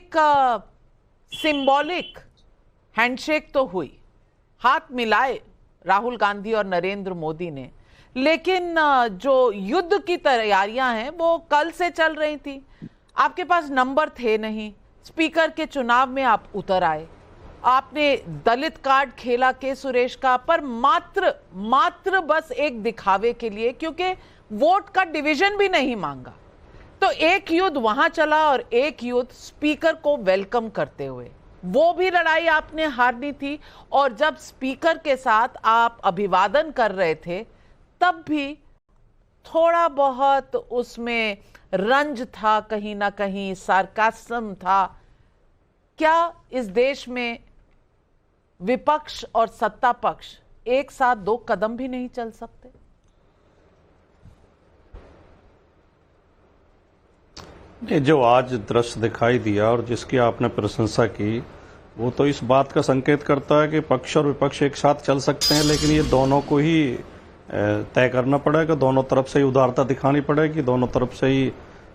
एक symbolic handshake तो हुई, हाथ मिलाए राहुल गांधी और नरेंद्र मोदी ने, लेकिन जो युद्ध की तैयारियां हैं वो कल से चल रही थी। आपके पास नंबर थे नहीं, स्पीकर के चुनाव में आप उतर आए, आपने दलित कार्ड खेला के सुरेश का, पर मात्र बस एक दिखावे के लिए, क्योंकि वोट का डिवीजन भी नहीं मांगा। तो एक युद्ध वहां चला और एक युद्ध स्पीकर को वेलकम करते हुए, वो भी लड़ाई आपने हारनी थी। और जब स्पीकर के साथ आप अभिवादन कर रहे थे तब भी थोड़ा बहुत उसमें रंज था, कहीं ना कहीं सार्कास्म था। क्या इस देश में विपक्ष और सत्ता पक्ष एक साथ दो कदम भी नहीं चल सकते? जो आज दृश्य दिखाई दिया और जिसकी आपने प्रशंसा की, वो तो इस बात का संकेत करता है कि पक्ष और विपक्ष एक साथ चल सकते हैं, लेकिन ये दोनों को ही तय करना पड़ेगा, दोनों तरफ से ही उदारता दिखानी पड़ेगी, दोनों तरफ से ही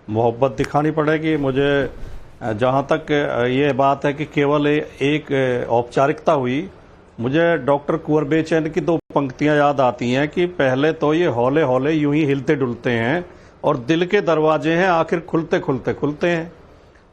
मोहब्बत दिखानी पड़ेगी। मुझे जहाँ तक ये बात है कि केवल एक औपचारिकता हुई, मुझे डॉक्टर कुंवर बेचैन की दो पंक्तियां याद आती हैं कि पहले तो ये हौले हौले यूं ही हिलते डुलते हैं और दिल के दरवाजे हैं आखिर खुलते खुलते खुलते हैं।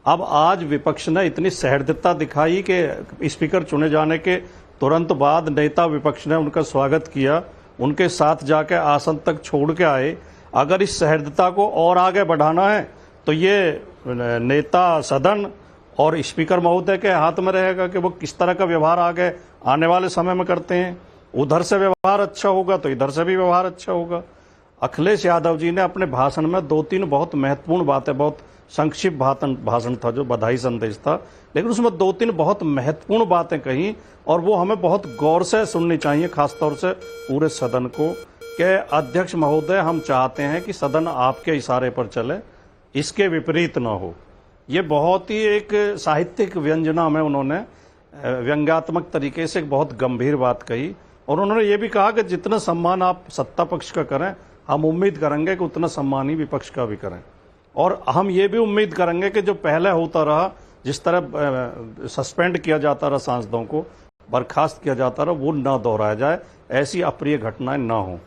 अब आज विपक्ष ने इतनी सहृदयता दिखाई कि स्पीकर चुने जाने के तुरंत बाद नेता विपक्ष ने उनका स्वागत किया, उनके साथ जाके आसन तक छोड़ के आए। अगर इस सहृदयता को और आगे बढ़ाना है तो ये नेता सदन और स्पीकर महोदय के हाथ में रहेगा कि वो किस तरह का व्यवहार आगे आने वाले समय में करते हैं। उधर से व्यवहार अच्छा होगा तो इधर से भी व्यवहार अच्छा होगा। अखिलेश यादव जी ने अपने भाषण में दो तीन बहुत महत्वपूर्ण बातें, बहुत संक्षिप्त भाषण था जो बधाई संदेश था, लेकिन उसमें दो तीन बहुत महत्वपूर्ण बातें कही और वो हमें बहुत गौर से सुननी चाहिए, खासतौर से पूरे सदन को। कि अध्यक्ष महोदय, हम चाहते हैं कि सदन आपके इशारे पर चले, इसके विपरीत न हो। ये बहुत ही एक साहित्यिक व्यंजना में उन्होंने व्यंग्यात्मक तरीके से एक बहुत गंभीर बात कही और उन्होंने ये भी कहा कि जितना सम्मान आप सत्ता पक्ष का करें, हम उम्मीद करेंगे कि उतना सम्मान ही विपक्ष का भी करें। और हम ये भी उम्मीद करेंगे कि जो पहले होता रहा, जिस तरह सस्पेंड किया जाता रहा सांसदों को, बर्खास्त किया जाता रहा, वो ना दोहराया जाए, ऐसी अप्रिय घटनाएं ना हो।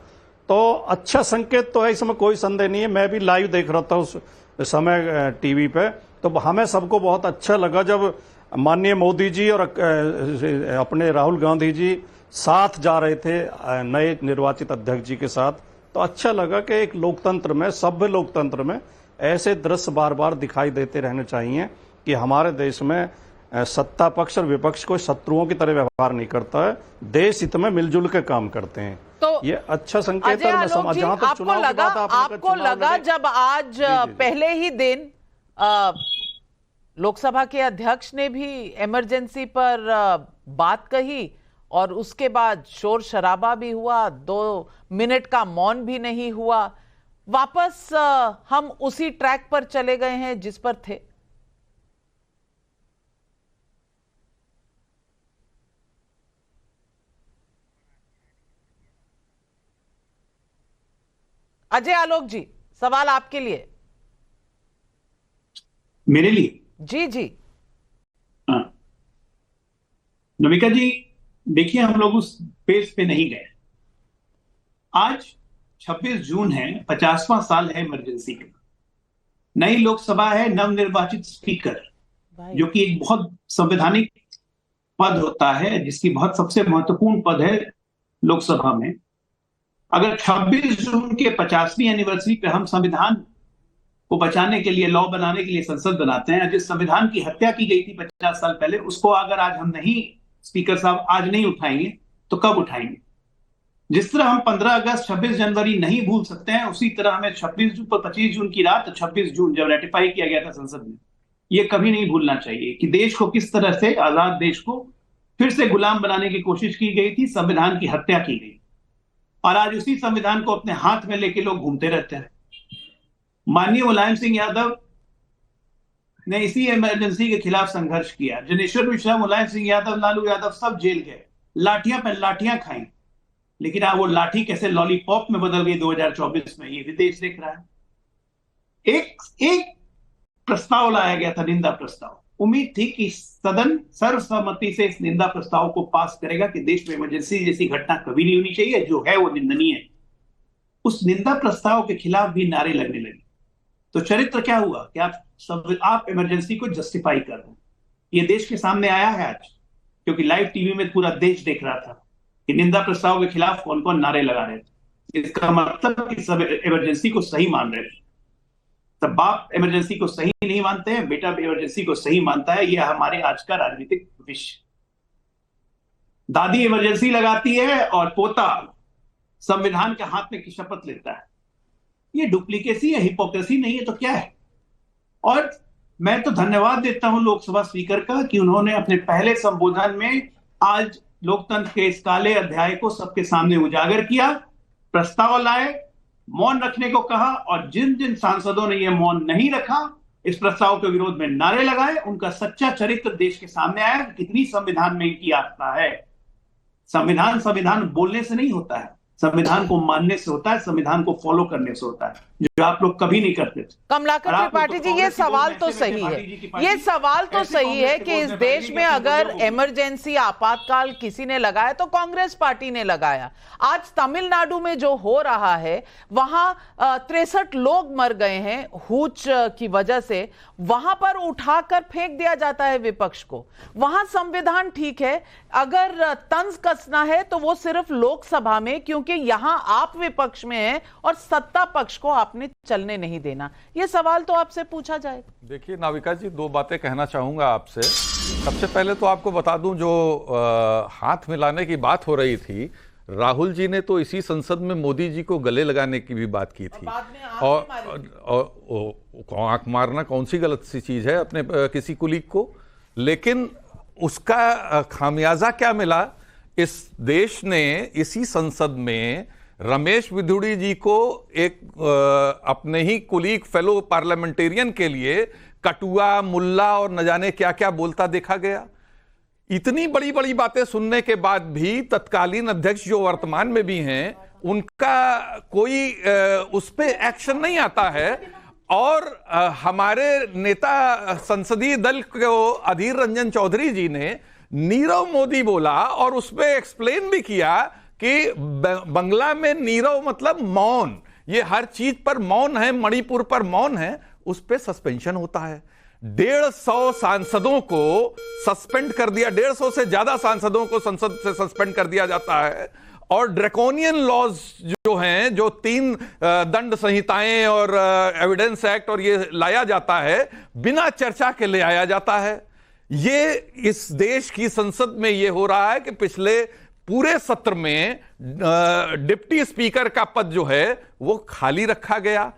तो अच्छा संकेत तो है, इसमें कोई संदेह नहीं है। मैं भी लाइव देख रहा था उस समय टीवी पे, तो हमें सबको बहुत अच्छा लगा जब माननीय मोदी जी और अपने राहुल गांधी जी साथ जा रहे थे नए निर्वाचित अध्यक्ष जी के साथ। तो अच्छा लगा कि एक लोकतंत्र में, सभ्य लोकतंत्र में ऐसे दृश्य बार बार दिखाई देते रहने चाहिए कि हमारे देश में सत्ता पक्ष और विपक्ष कोई शत्रुओं की तरह व्यवहार नहीं करता है, देश हित में मिलजुल के काम करते हैं। तो ये अच्छा संकेत है। आपको लगा जब आज पहले ही दिन लोकसभा के अध्यक्ष ने भी इमरजेंसी पर बात कही और उसके बाद शोर शराबा भी हुआ, 2 मिनट का मौन भी नहीं हुआ, वापस हम उसी ट्रैक पर चले गए हैं जिस पर थे? अजय आलोक जी, सवाल आपके लिए। मेरे लिए? जी जी। नमिका जी, देखिए, हम लोग उस पेज पे नहीं गए। आज 26 जून है, 50वां साल है इमरजेंसी का। नई लोकसभा है, नवनिर्वाचित स्पीकर, जो कि एक बहुत संवैधानिक पद होता है, जिसकी बहुत सबसे महत्वपूर्ण पद है लोकसभा में। अगर 26 जून के 50वीं एनिवर्सरी पे हम संविधान को बचाने के लिए, लॉ बनाने के लिए संसद बनाते हैं, जिस संविधान की हत्या की गई थी 50 साल पहले, उसको अगर आज हम नहीं, स्पीकर साहब, आज नहीं उठाएंगे तो कब उठाएंगे? जिस तरह हम 15 अगस्त 26 जनवरी नहीं भूल सकते हैं, उसी तरह हमें 26 जून पर 25 जून की रात, 26 जून जब रेटिफाई किया गया था संसद में, ये कभी नहीं भूलना चाहिए कि देश को किस तरह से, आजाद देश को फिर से गुलाम बनाने की कोशिश की गई थी, संविधान की हत्या की गई, और आज उसी संविधान को अपने हाथ में लेके लोग घूमते रहते हैं। माननीय मुलायम सिंह यादव ने इसी इमरजेंसी के खिलाफ संघर्ष किया। जनेश्वर मिश्रा, मुलायम सिंह यादव, लालू यादव सब जेल गए, लाठियां पर लाठियां खाई, लेकिन अब वो लाठी कैसे लॉलीपॉप में बदल गई 2024 में, ये भी देश देख रहा है। एक प्रस्ताव लाया गया था, निंदा प्रस्ताव, उम्मीद थी कि सदन सर्वसम्मति से इस निंदा प्रस्ताव को पास करेगा कि देश में इमरजेंसी जैसी घटना कभी नहीं होनी चाहिए, जो है वो निंदनीय है। उस निंदा प्रस्ताव के खिलाफ भी नारे लगने लगे। तो चरित्र क्या हुआ कि आप इमरजेंसी को जस्टिफाई कर रहे हैं। ये देश के सामने आया है आज, क्योंकि लाइव टीवी में पूरा देश देख रहा था कि निंदा प्रस्ताव के खिलाफ कौन कौन नारे लगा रहे थे। इसका मतलब कि सब इमरजेंसी को सही मान रहे थे। तब बाप इमरजेंसी को सही नहीं मानते हैं, बेटा इमरजेंसी को सही मानता है। यह हमारे आज का राजनीतिक विषय। दादी इमरजेंसी लगाती है और पोता संविधान के हाथ में की शपथ लेता है। ये डुप्लीकेसी है, हिपोक्रेसी नहीं है तो क्या है। और मैं तो धन्यवाद देता हूं लोकसभा स्पीकर का कि उन्होंने अपने पहले संबोधन में आज लोकतंत्र के इस काले अध्याय को सबके सामने उजागर किया, प्रस्ताव लाए, मौन रखने को कहा, और जिन जिन सांसदों ने यह मौन नहीं रखा, इस प्रस्ताव के विरोध में नारे लगाए, उनका सच्चा चरित्र देश के सामने आया कि कितनी संविधान में इनकी आस्था है। संविधान बोलने से नहीं होता है, संविधान को मानने से होता है, संविधान को फॉलो करने से होता है, जो आप लोग कभी नहीं करते थे। कमलाकर त्रिपाठी जी, ये सवाल तो सही है, ये सवाल तो सही है कि इस देश में अगर इमरजेंसी आपातकाल किसी ने लगाया तो कांग्रेस पार्टी ने लगाया। आज तमिलनाडु में जो हो रहा है, वहां 63 लोग मर गए हैं हूच की वजह से, वहां पर उठाकर फेंक दिया जाता है विपक्ष को। वहां संविधान ठीक है, अगर तंज कसना है तो वो सिर्फ लोकसभा में, क्योंकि यहां आप विपक्ष में हैं और सत्ता पक्ष को आपने चलने नहीं देना। यह सवाल तो आपसे पूछा जाए। देखिए नाविका जी, दो बातें कहना चाहूंगा आपसे। सबसे पहले तो आपको बता दूं, जो हाथ मिलाने की बात हो रही थी, राहुल जी ने तो इसी संसद में मोदी जी को गले लगाने की भी बात की थी। और आंख मारना कौन सी गलत सी चीज है अपने किसी कुलीग को। लेकिन उसका खामियाजा क्या मिला? इस देश ने इसी संसद में रमेश विधुड़ी जी को एक अपने ही कुलीग फेलो पार्लियामेंटेरियन के लिए कटुआ, मुल्ला और न जाने क्या क्या बोलता देखा गया। इतनी बड़ी बड़ी बातें सुनने के बाद भी तत्कालीन अध्यक्ष जो वर्तमान में भी हैं, उनका कोई उस पे एक्शन नहीं आता है। और हमारे नेता संसदीय दल को अधीर रंजन चौधरी जी ने नीरव मोदी बोला और उसमें एक्सप्लेन भी किया कि बंगला में नीरव मतलब मौन, ये हर चीज पर मौन है, मणिपुर पर मौन है, उस पर सस्पेंशन होता है। 150 सांसदों को सस्पेंड कर दिया, 150 से ज्यादा सांसदों को संसद से सस्पेंड कर दिया जाता है। और ड्रैकोनियन लॉज जो हैं, जो 3 दंड संहिताएं और एविडेंस एक्ट और ये लाया जाता है, बिना चर्चा के ले आया जाता है। ये इस देश की संसद में ये हो रहा है कि पिछले पूरे सत्र में डिप्टी स्पीकर का पद जो है वो खाली रखा गया।